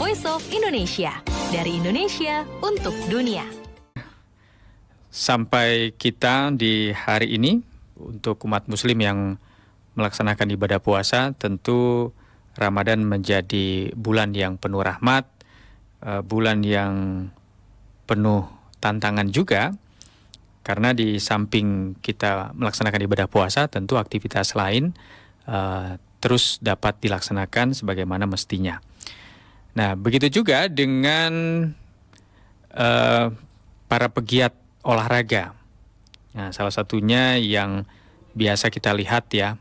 Voice of Indonesia. Dari Indonesia untuk dunia. Sampai kita di hari ini, untuk umat muslim yang melaksanakan ibadah puasa, tentu Ramadan menjadi bulan yang penuh rahmat, bulan yang penuh tantangan juga, karena di samping kita melaksanakan ibadah puasa, tentu aktivitas lain terus dapat dilaksanakan sebagaimana mestinya. Nah, begitu juga dengan para pegiat olahraga. Nah, salah satunya yang biasa kita lihat ya,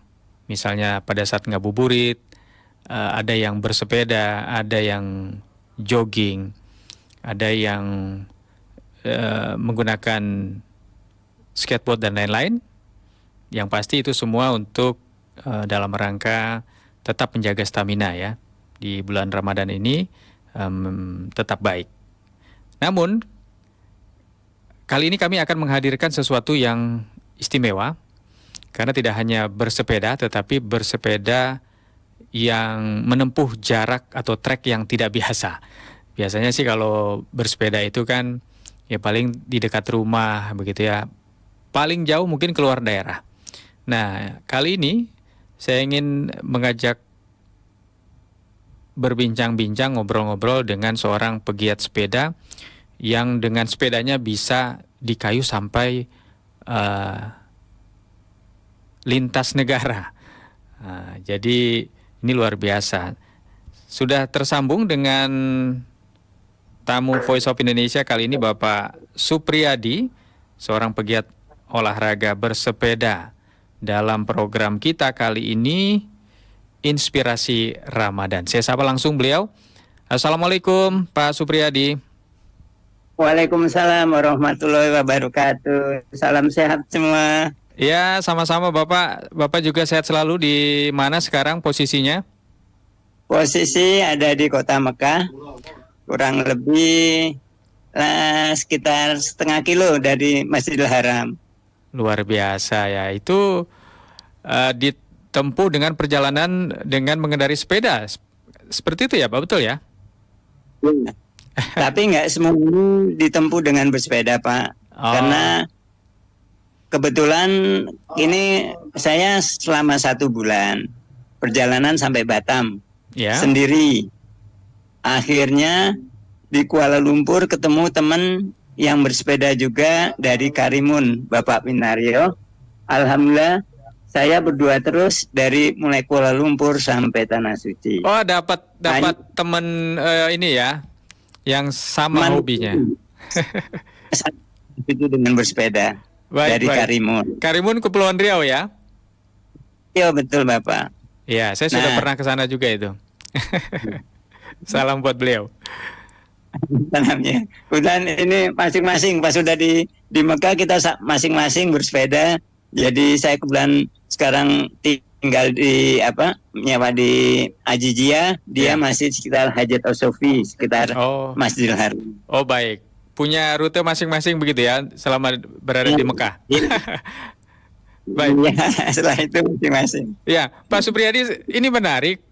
misalnya pada saat ngabuburit, ada yang bersepeda, ada yang jogging, ada yang menggunakan skateboard dan lain-lain. Yang pasti itu semua untuk dalam rangka tetap menjaga stamina ya, di bulan Ramadan ini tetap baik. Namun kali ini kami akan menghadirkan sesuatu yang istimewa, karena tidak hanya bersepeda, tetapi bersepeda yang menempuh jarak atau trek yang tidak biasa. Biasanya sih kalau bersepeda itu kan ya paling di dekat rumah begitu ya, paling jauh mungkin keluar daerah. Nah, kali ini saya ingin mengajak berbincang-bincang, ngobrol-ngobrol dengan seorang pegiat sepeda yang dengan sepedanya bisa dikayu sampai lintas negara. Jadi ini luar biasa. Sudah tersambung dengan tamu Voice of Indonesia kali ini, Bapak Supriyadi, seorang pegiat olahraga bersepeda. Dalam program kita kali ini, Inspirasi Ramadan. Saya sapa langsung beliau. Assalamualaikum Pak Supriyadi. Waalaikumsalam warahmatullahi wabarakatuh. Salam sehat semua. Ya, sama-sama Bapak. Bapak juga sehat selalu. Di mana sekarang posisinya? Posisi ada di kota Mekah, kurang lebih sekitar setengah kilo dari Masjidil Haram. Luar biasa ya. Itu ditempuh dengan perjalanan dengan mengendari sepeda. Seperti itu ya Pak, betul ya? Ya. Tapi nggak semuanya ditempuh dengan bersepeda Pak. Karena kebetulan ini saya selama 1 bulan perjalanan sampai Batam sendiri. Akhirnya di Kuala Lumpur ketemu teman yang bersepeda juga dari Karimun, Bapak Pinario. Alhamdulillah saya berdua terus dari mulai Kuala Lumpur sampai Tanah Suci. Oh, dapat teman ini ya, yang sama hobinya. Itu dengan bersepeda. Dari Karimun. Karimun Kepulauan Riau ya? Iya betul Bapak. Iya, saya sudah pernah ke sana juga itu. Salam buat beliau. Salamnya. Kemudian ini masing-masing pas sudah di Mekah kita masing-masing bersepeda. Jadi saya kebetulan sekarang tinggal di nyewa di Ajijia, dia masih sekitar Hajat Sofi, sekitar Masjidil Haram. Oh baik, punya rute masing-masing begitu ya selama berada di Mekah. Baik. Ya, setelah itu masing-masing. Ya, Pak Supriyadi, ini menarik.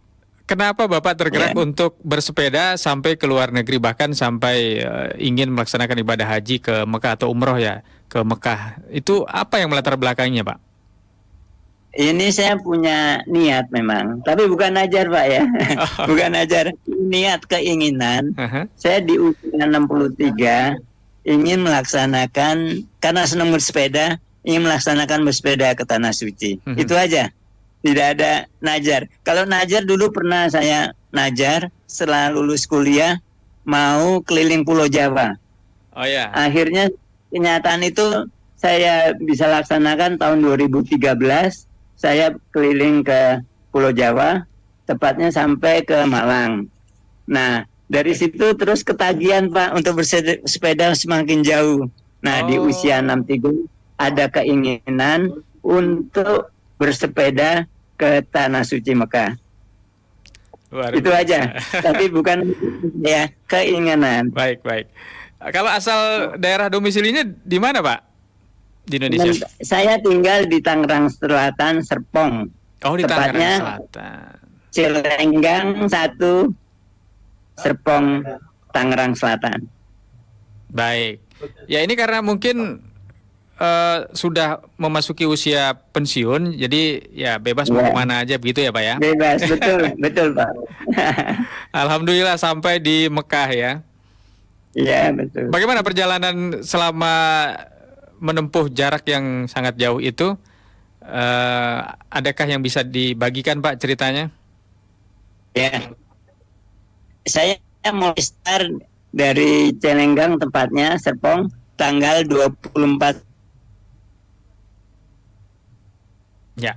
Kenapa Bapak tergerak untuk bersepeda sampai ke luar negeri, bahkan sampai ingin melaksanakan ibadah haji ke Mekah atau umroh ya ke Mekah? Itu apa yang melatar belakangnya Pak? Ini saya punya niat memang, tapi bukan ajar Pak ya. Bukan ajar, niat keinginan. Saya di usia 63 ingin melaksanakan, karena senang bersepeda, ingin melaksanakan bersepeda ke Tanah Suci. Itu aja. Tidak ada najar. Kalau najar dulu pernah saya najar setelah lulus kuliah, mau keliling Pulau Jawa. Oh ya. Akhirnya kenyataan itu saya bisa laksanakan tahun 2013. Saya keliling ke Pulau Jawa, tepatnya sampai ke Malang. Nah, dari situ terus ketagihan Pak untuk bersepeda semakin jauh. Nah, di usia 63 ada keinginan untuk bersepeda ke Tanah Suci Mekah. Itu aja. Tapi bukan ya keinginan. Baik. Kalau asal daerah domisilinya di mana Pak? Di Indonesia? Saya tinggal di Tangerang Selatan, Serpong. Oh, di Tangerang Selatan. Cilenggang 1 Serpong, Tangerang Selatan. Baik. Ya ini karena mungkin sudah memasuki usia pensiun, jadi ya bebas mau kemana aja begitu ya Pak ya? Bebas, betul, betul Pak. Alhamdulillah sampai di Mekah ya. Iya betul. Bagaimana perjalanan selama menempuh jarak yang sangat jauh itu? Adakah yang bisa dibagikan Pak ceritanya? Ya, saya mulai start dari Celenggang tempatnya Serpong tanggal 24. Ya,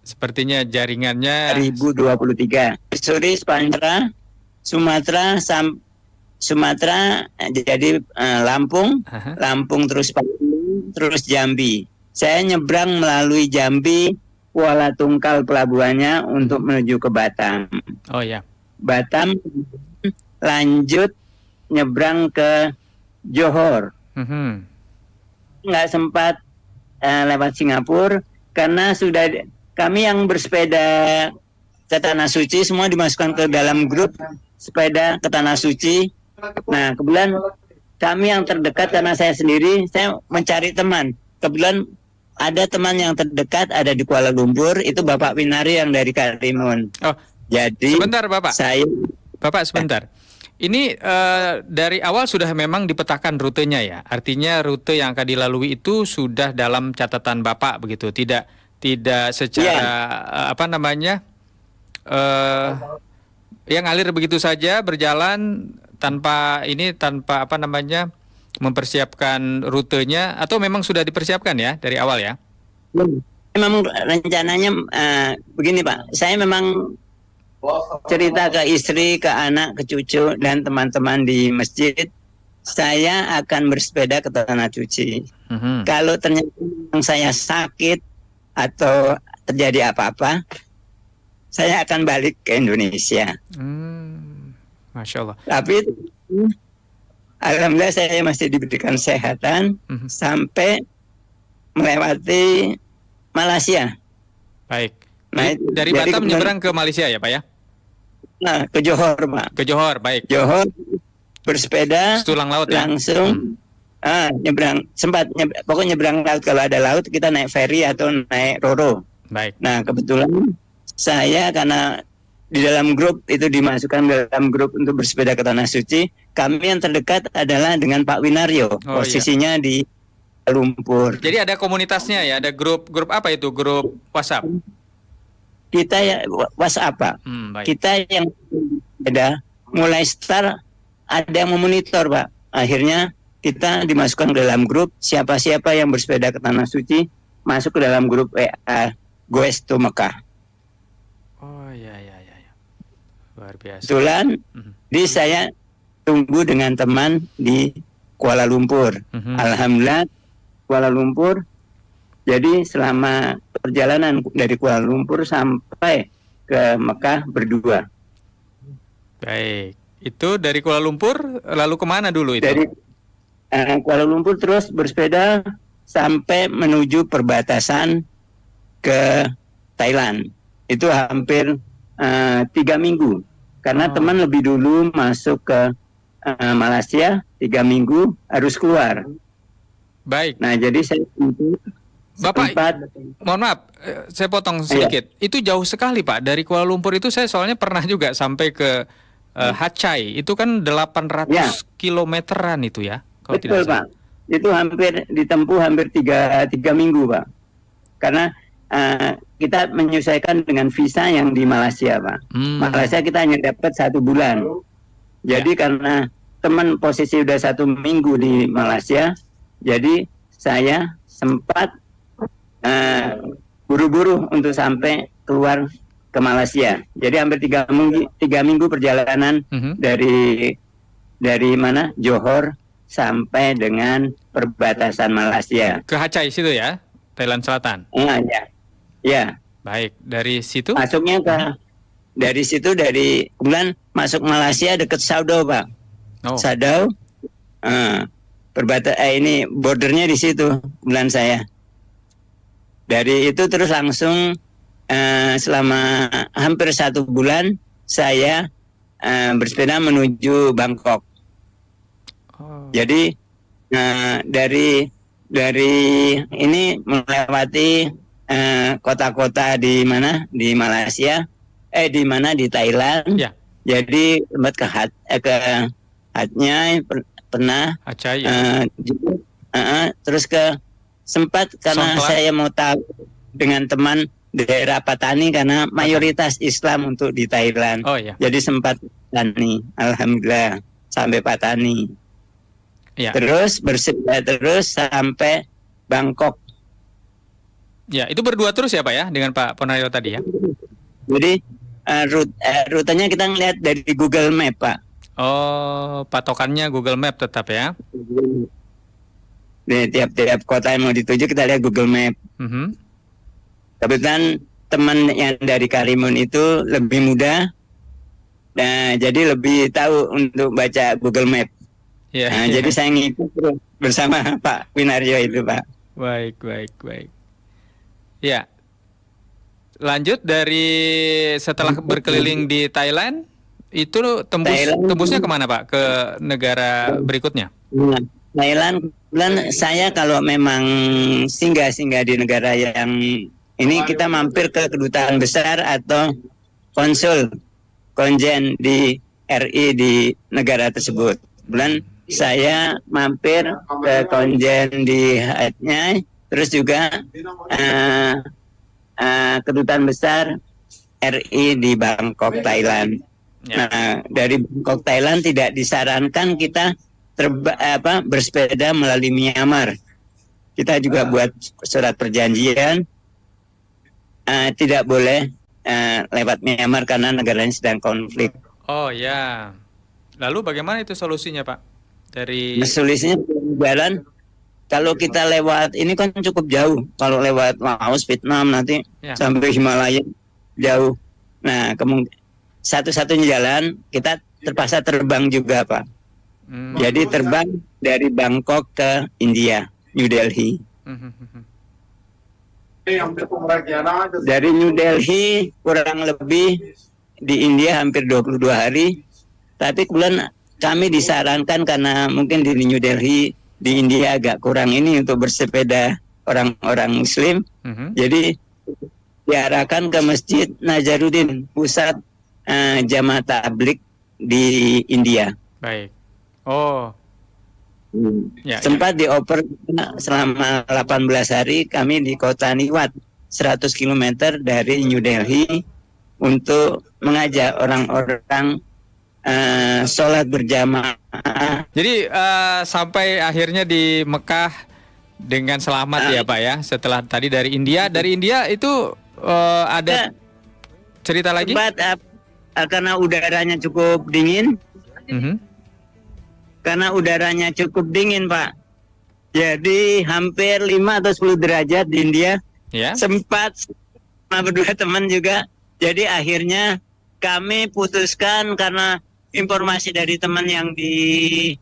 sepertinya jaringannya 2023. Suri Sumatera Sumatera jadi Lampung, Lampung terus Palembang, terus Jambi. Saya nyebrang melalui Jambi, Kuala Tungkal pelabuhannya untuk menuju ke Batam. Oh ya. Batam lanjut nyebrang ke Johor. Nggak sempat lewat Singapura karena sudah kami yang bersepeda ke Tanah Suci semua dimasukkan ke dalam grup sepeda ke Tanah Suci. Nah, kebetulan kami yang terdekat karena saya sendiri, saya mencari teman. Kebetulan ada teman yang terdekat ada di Kuala Lumpur, itu Bapak Winari yang dari Karimun. Oh, jadi sebentar Bapak. Bapak sebentar. Ini dari awal sudah memang dipetakan rutenya ya. Artinya rute yang akan dilalui itu sudah dalam catatan Bapak begitu. Tidak secara yang ngalir begitu saja berjalan tanpa mempersiapkan rutenya, atau memang sudah dipersiapkan ya dari awal ya? Memang rencananya begini Pak. Saya memang cerita ke istri, ke anak, ke cucu dan teman-teman di masjid, saya akan bersepeda ke Tanah Suci. Kalau ternyata saya sakit atau terjadi apa-apa, saya akan balik ke Indonesia. Masya Allah. Tapi alhamdulillah saya masih diberikan kesehatan sampai melewati Malaysia. Baik. Dari Batam menyeberang ke Malaysia ya Pak ya? Nah, ke Johor Pak. Ke Johor, baik. Johor bersepeda setulang laut ya? Langsung nyebrang, pokoknya nyebrang laut. Kalau ada laut kita naik ferry atau naik roro. Baik. Nah kebetulan saya karena di dalam grup itu dimasukkan dalam grup untuk bersepeda ke Tanah Suci, kami yang terdekat adalah dengan Pak Winario, posisinya di Lumpur. Jadi ada komunitasnya ya, ada grup apa itu? Grup WhatsApp? Kita ya WhatsApp Pak. Kita yang ada mulai start ada yang memonitor Pak. Akhirnya kita dimasukkan ke dalam grup, siapa-siapa yang bersepeda ke Tanah Suci masuk ke dalam grup Goes to Mekah. Oh ya. Luar biasa. Kebetulan saya tunggu dengan teman di Kuala Lumpur. Alhamdulillah Kuala Lumpur. Jadi selama perjalanan dari Kuala Lumpur sampai ke Mekah berdua. Baik. Itu dari Kuala Lumpur lalu kemana dulu itu? Dari Kuala Lumpur terus bersepeda sampai menuju perbatasan ke Thailand. Itu hampir 3 minggu. Karena teman lebih dulu masuk ke Malaysia, 3 minggu harus keluar. Baik. Nah jadi saya Bapak, mohon maaf, saya potong sedikit. Itu jauh sekali Pak. Dari Kuala Lumpur itu saya soalnya pernah juga sampai ke Hachai. Itu kan 800 kilometeran itu ya. Kalau betul Pak. Itu hampir ditempuh hampir 3 minggu Pak. Karena kita menyesuaikan dengan visa yang di Malaysia Pak. Malaysia kita hanya dapat 1 bulan. Jadi karena teman posisi udah 1 minggu di Malaysia, jadi saya sempat buru-buru untuk sampai keluar ke Malaysia. Jadi hampir 3 minggu perjalanan dari mana Johor sampai dengan perbatasan Malaysia. Ke Hachai situ ya, Thailand Selatan. Ya. Baik, dari situ masuknya dari situ dari kemudian masuk Malaysia dekat Sadau Pak. Sadau. Ini bordernya di situ kemudian saya. Dari itu terus langsung selama hampir 1 bulan saya bersepeda menuju Bangkok. Oh. Jadi dari ini melewati kota-kota di mana di Malaysia, di Thailand. Ya. Jadi sempat ke Hatnya pernah. Acai ya. Terus sempat karena Songkla. saya mau tahu dengan teman daerah Patani karena mayoritas Islam untuk di Thailand. Oh ya. Jadi sempat Patani, alhamdulillah sampai Patani. Ya. Terus bersepeda terus sampai Bangkok. Ya, itu berdua terus ya Pak ya dengan Pak Ponario tadi ya. Jadi rutenya kita ngeliat dari Google Map, Pak. Oh, patokannya Google Map tetap ya. Di tiap-tiap kota yang mau dituju kita lihat Google Map. Kebetulan teman yang dari Karimun itu lebih muda, jadi lebih tahu untuk baca Google Map. Ya. Jadi saya ngikut terus bersama Pak Winario itu, Pak. Baik. Ya. Lanjut dari setelah berkeliling di Thailand, itu tembusnya kemana Pak? Ke negara berikutnya? Thailand, saya kalau memang singgah-singgah di negara yang ini kita mampir ke kedutaan besar atau konjen di RI di negara tersebut. Kemudian saya mampir ke konjen di Hatnya, terus juga kedutaan besar RI di Bangkok, Thailand. Ya. Nah, dari Bangkok, Thailand tidak disarankan kita bersepeda melalui Myanmar. Kita juga buat surat perjanjian tidak boleh lewat Myanmar karena negaranya sedang konflik. Oh ya. Lalu bagaimana itu solusinya Pak? Solusinya jalan. Kalau kita lewat ini kan cukup jauh. Kalau lewat Laos, Vietnam nanti sampai Himalaya jauh. Nah, satu-satunya jalan kita terpaksa terbang juga, Pak. Jadi terbang dari Bangkok ke India, New Delhi. Dari New Delhi kurang lebih di India hampir 22 hari. Tapi kemudian kami disarankan karena mungkin di New Delhi di India agak kurang ini untuk bersepeda orang-orang Muslim. Jadi diarahkan ke Masjid Nazaruddin, pusat jamaah tabligh di India. Baik. Oh. Ya, sempat dioper selama 18 hari kami di kota Niwat, 100 km dari New Delhi untuk mengajak orang-orang sholat berjamaah. Jadi sampai akhirnya di Mekah dengan selamat ya Pak ya. Setelah tadi dari India itu ada cerita lagi? Sempat karena udaranya cukup dingin. Karena udaranya cukup dingin, Pak. Jadi hampir 5 atau 10 derajat di India. Sempat sama berdua teman juga. Jadi akhirnya kami putuskan karena informasi dari teman yang di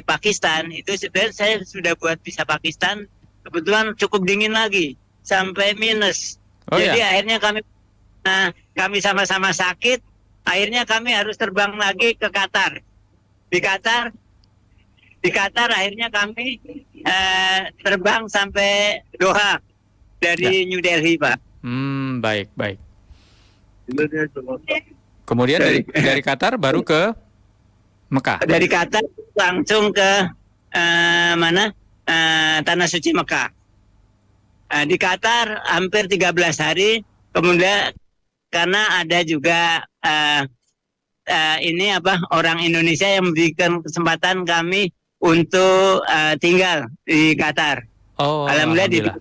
Pakistan itu sebenarnya saya sudah buat visa Pakistan, kebetulan cukup dingin lagi sampai minus. Jadi akhirnya kami sama-sama sakit, akhirnya kami harus terbang lagi ke Qatar. Di Qatar akhirnya kami terbang sampai Doha dari New Delhi, Pak. Baik. Kemudian dari Qatar baru ke Mekah. Dari Qatar langsung ke Tanah Suci Mekah. Di Qatar hampir 13 hari. Kemudian karena ada juga orang Indonesia yang memberikan kesempatan kami untuk tinggal di Qatar. Alhamdulillah.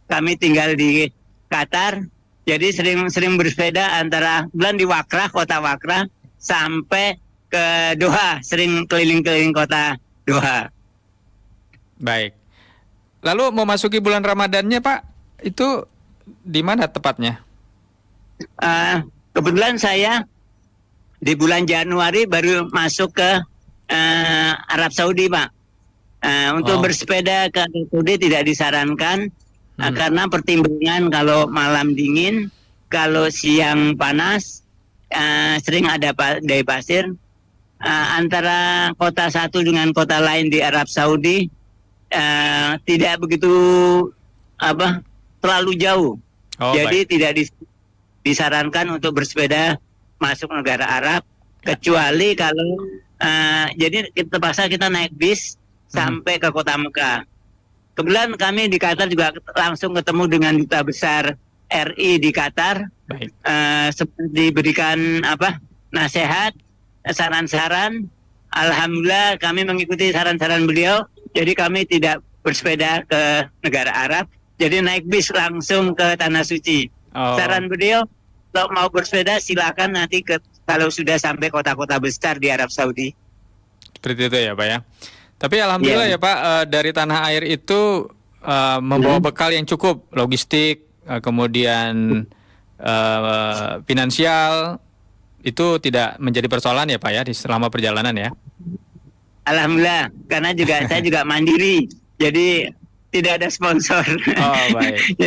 Kami tinggal di Qatar. Jadi sering bersepeda antara di kota Wakrah sampai ke Doha, sering keliling-keliling kota Doha. Baik. Lalu memasuki bulan Ramadannya Pak, itu di mana tepatnya? Kebetulan saya di bulan Januari baru masuk ke Arab Saudi, Pak. Untuk bersepeda ke Arab Saudi tidak disarankan. Karena pertimbangan kalau malam dingin, kalau siang panas, sering ada badai pasir antara kota satu dengan kota lain di Arab Saudi, tidak begitu terlalu jauh. Jadi baik. Tidak disarankan untuk bersepeda masuk negara Arab, kecuali kalau jadi terpaksa kita naik bis sampai ke kota Mekah. Kebetulan kami di Qatar juga langsung ketemu dengan duta besar RI di Qatar. Diberikan nasihat, saran-saran. Alhamdulillah kami mengikuti saran-saran beliau. Jadi kami tidak bersepeda ke negara Arab. Jadi naik bis langsung ke Tanah Suci. Saran beliau, kalau mau bersepeda silakan nanti kalau sudah sampai kota-kota besar di Arab Saudi. Seperti itu ya Pak ya. Tapi alhamdulillah ya Pak, dari tanah air itu membawa bekal yang cukup, logistik, kemudian finansial, itu tidak menjadi persoalan ya Pak ya selama perjalanan ya. Alhamdulillah, karena saya juga mandiri, jadi tidak ada sponsor. Baik.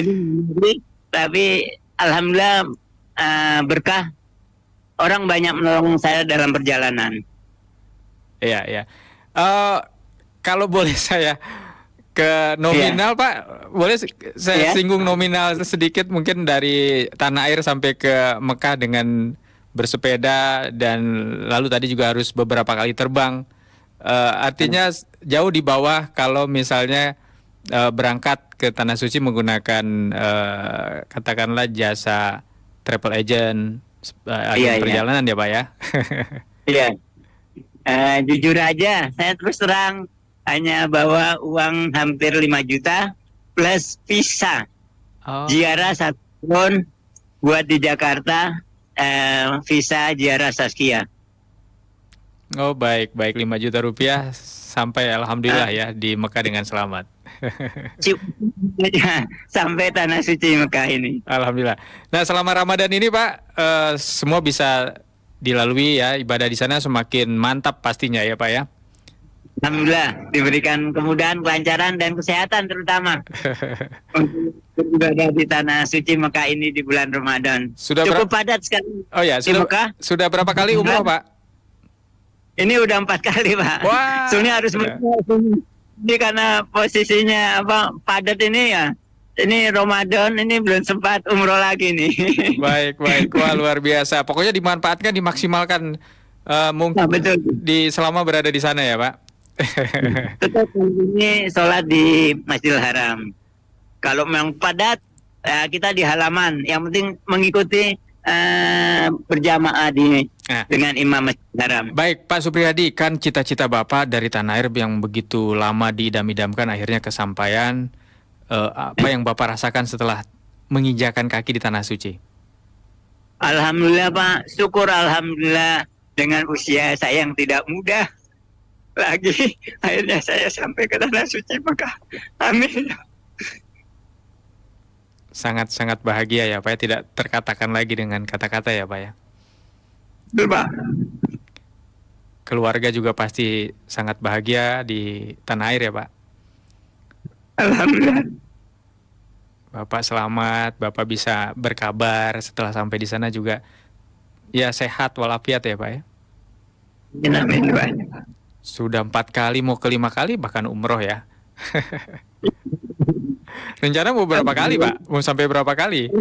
Tapi alhamdulillah berkah, orang banyak menolong saya dalam perjalanan. Iya, iya. Kalau boleh saya ke nominal Pak, boleh saya singgung nominal sedikit, mungkin dari tanah air sampai ke Mekah dengan bersepeda, dan lalu tadi juga harus beberapa kali terbang. Artinya jauh di bawah kalau misalnya berangkat ke Tanah Suci menggunakan katakanlah jasa travel agent, perjalanan ya Pak ya. Iya. Jujur aja, saya terus terang hanya bawa uang hampir 5 juta plus visa. Ziarah 1 tahun buat di Jakarta, visa ziarah Saskia. Baik, 5 juta rupiah sampai alhamdulillah ya di Mekah dengan selamat. Sampai Tanah Suci Mekah ini. Alhamdulillah. Nah, selama Ramadan ini Pak, semua bisa dilalui ya, ibadah di sana semakin mantap pastinya ya Pak ya. Alhamdulillah diberikan kemudahan, kelancaran dan kesehatan terutama untuk beribadah di Tanah Suci Mekah ini di bulan Ramadan. Cukup padat sekali. Sudah berapa kali umroh Pak? Ini udah 4 kali Pak. Wah. Soalnya harus ini karena posisinya padat ini ya. Ini Ramadan, ini belum sempat umroh lagi nih. Baik. Wah, luar biasa. Pokoknya dimanfaatkan, dimaksimalkan mungkin betul. selama berada di sana ya Pak. Tetap ini sholat di Masjidil Haram. Kalau memang padat, kita di halaman. Yang penting mengikuti berjamaah dengan imam Masjidil Haram. Baik Pak Supriyadi, kan cita-cita Bapak dari tanah air yang begitu lama diidam-idamkan akhirnya kesampaian. Apa yang Bapak rasakan setelah menginjakan kaki di Tanah Suci? Alhamdulillah Pak, syukur alhamdulillah, dengan usia saya yang tidak muda lagi, akhirnya saya sampai ke Tanah Suci Mekah. Amin. Sangat-sangat bahagia ya Pak, tidak terkatakan lagi dengan kata-kata ya Pak ya. Betul Pak. Keluarga juga pasti sangat bahagia di tanah air ya Pak. Alhamdulillah. Bapak selamat, Bapak bisa berkabar setelah sampai di sana juga ya sehat walafiat ya Pak ya. Amin Pak. Sudah 4 kali, mau ke 5 kali bahkan umroh ya. Rencana mau berapa kali Pak? Mau sampai berapa kali?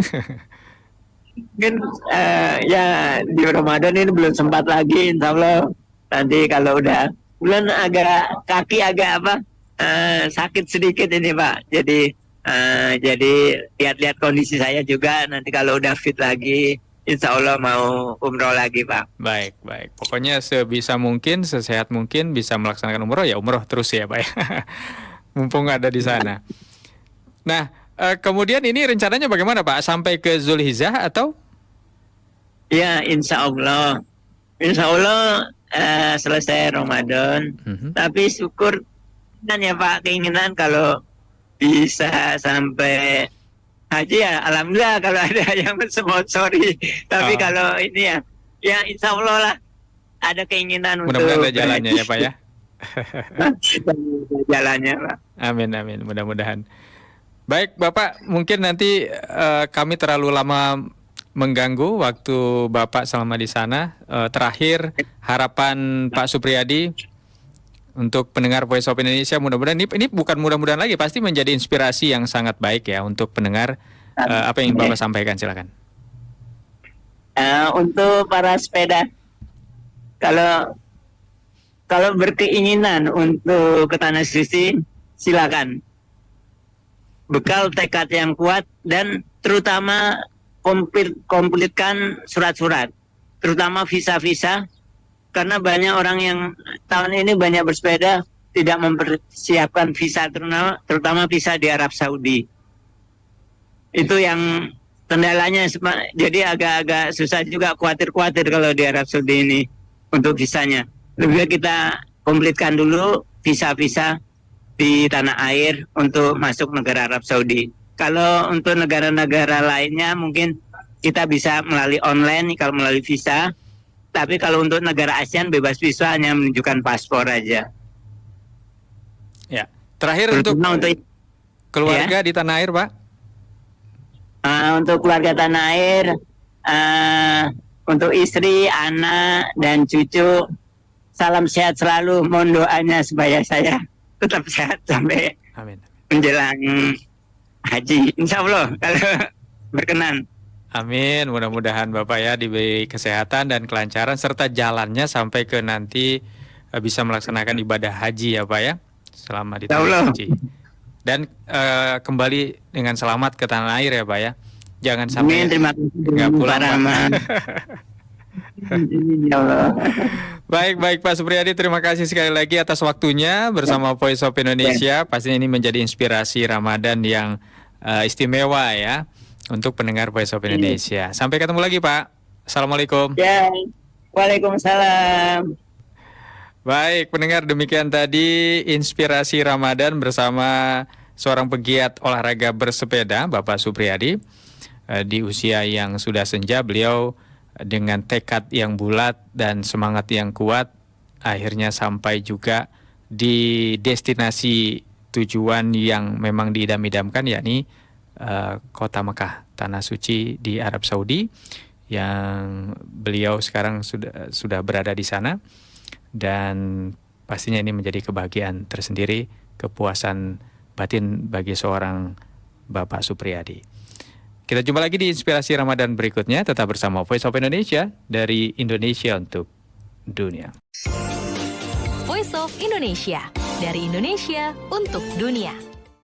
Mungkin ya di Ramadan ini belum sempat lagi, insya Allah nanti kalau udah bulan kaki agak sakit sedikit ini Pak. Jadi lihat-lihat kondisi saya juga, nanti kalau udah fit lagi insya Allah mau umroh lagi Pak. Baik. Pokoknya sebisa mungkin, sesehat mungkin bisa melaksanakan umroh ya umroh terus ya Pak ya. Mumpung ada di sana. Nah, kemudian ini rencananya bagaimana Pak? Sampai ke Zulhijjah atau? Ya, insya Allah selesai Ramadan. Tapi syukur kan ya Pak, keinginan kalau bisa sampai haji ya alhamdulillah kalau ada yang mensponsori. Tapi kalau ini ya insya Allah lah ada keinginan mudah-mudahan ada jalannya ya Pak ya. Jalannya Pak. Amin, mudah-mudahan. Baik Bapak, mungkin nanti kami terlalu lama mengganggu waktu Bapak selama di sana. Terakhir, harapan Pak Supriyadi untuk pendengar Voice of Indonesia, mudah-mudahan ini bukan mudah-mudahan lagi, pasti menjadi inspirasi yang sangat baik ya untuk pendengar. Apa yang Bapak sampaikan, silakan. Untuk para sepeda, kalau berkeinginan untuk ke Tanah Suci, silakan. Bekal tekad yang kuat dan terutama komplitkan surat-surat, terutama visa-visa. Karena banyak orang yang tahun ini banyak bersepeda tidak mempersiapkan visa, terutama visa di Arab Saudi. Itu yang kendalanya, jadi agak-agak susah juga, khawatir kalau di Arab Saudi ini untuk visanya. Lebih baik kita komplitkan dulu visa-visa di tanah air untuk masuk negara Arab Saudi. Kalau untuk negara-negara lainnya mungkin kita bisa melalui online kalau melalui visa. Tapi kalau untuk negara ASEAN bebas visa, hanya menunjukkan paspor aja. Ya, terakhir untuk keluarga di tanah air, Pak. Untuk keluarga tanah air, untuk istri, anak, dan cucu, salam sehat selalu. Mohon doanya supaya saya tetap sehat sampai menjelang haji. Insya Allah kalau berkenan. Amin, mudah-mudahan Bapak ya diberi kesehatan dan kelancaran serta jalannya sampai ke nanti bisa melaksanakan ibadah haji ya Pak ya, selama di Tanah Suci. Dan kembali dengan selamat ke tanah air ya Pak ya. Jangan sampai nggak pulang Pak. Baik Pak Supriyadi, terima kasih sekali lagi atas waktunya bersama Voice of Indonesia. Pastinya ini menjadi inspirasi Ramadan yang istimewa ya untuk pendengar Voice of Indonesia. Sampai ketemu lagi Pak. Assalamualaikum. Ya, waalaikumsalam. Baik, pendengar, demikian tadi inspirasi Ramadan bersama seorang pegiat olahraga bersepeda, Bapak Supriyadi. Di usia yang sudah senja, beliau dengan tekad yang bulat dan semangat yang kuat, akhirnya sampai juga di destinasi tujuan yang memang diidam-idamkan, yakni kota Mekah, Tanah Suci di Arab Saudi, yang beliau sekarang sudah berada di sana. Dan pastinya ini menjadi kebahagiaan tersendiri, kepuasan batin bagi seorang Bapak Supriyadi. Kita jumpa lagi di inspirasi Ramadan berikutnya. Tetap bersama Voice of Indonesia, dari Indonesia untuk dunia. Voice of Indonesia, dari Indonesia untuk dunia.